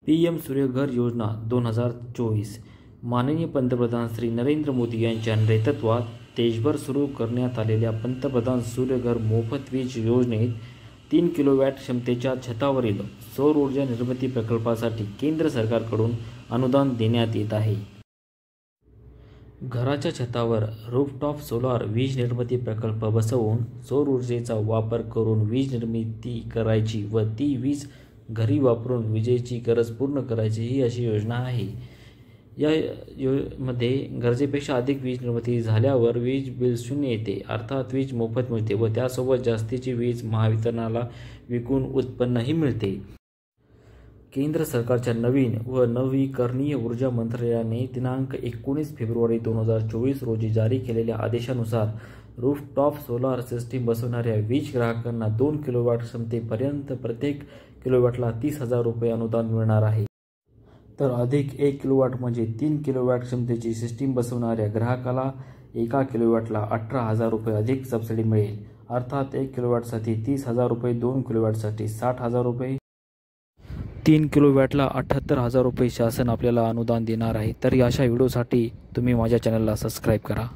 PM Surya Ghar योजना 2024 माननीय पंतप्रधान श्री नरेंद्र मोदी यांच्या नेतृत्वात देशभर सुरू करण्यात आलेल्या पंतप्रधान सूर्यघर मोफत वीज योजनेत 3 किलोवॅट क्षमतेच्या छतावरील सौर ऊर्जा निर्मिती प्रकल्पासाठी केंद्र सरकारकडून अनुदान देण्यात येत आहे। घराच्या छतावर रूफटॉप सोलार वीज निर्मिती प्रकल्प बसवून सौर ऊर्जेचा वापर करून वीज निर्मिती करायची व ती वीज घरी वापरून विजेची गरज पूर्ण करायची ही अशी योजना आहे। या मध्ये गरजेपेक्षा अधिक वीज निर्मिती झाल्यावर वीज बिल शून्य येते, अर्थात वीज मोफत मिळते व त्यासोबत जास्तीची वीज महावितरणाला विकून उत्पन्नही मिळते। केंद्र सरकारच्या नवीन व नवीकरणीय ऊर्जा मंत्रालयाने दिनांक 19 फेब्रुवारी 2024 रोजी जारी केलेल्या आदेशानुसार रूफटॉप सोलार सिस्टीम बसवणाऱ्या वीज ग्राहकांना 2 किलोवॅट क्षमतेपर्यंत प्रत्येक किलोवॅटला 30,000 रुपये अनुदान मिळणार आहे। तर अधिक 1 किलोवॅट म्हणजे 3 किलोवॅट क्षमतेची सिस्टीम बसवणाऱ्या ग्राहकाला 1 किलोवॅटला 18,000 रुपये अधिक सबसिडी मिळेल, अर्थात 1 किलोवॅटसाठी 30,000 रुपये, 2 किलोवॅटसाठी 60,000 रुपये, 3 किलोवॅटला 78,000 रुपये शासन आपल्याला अनुदान देणार आहे। तर अशा व्हिडिओसाठी तुम्ही माझ्या चॅनलला सबस्क्राईब करा।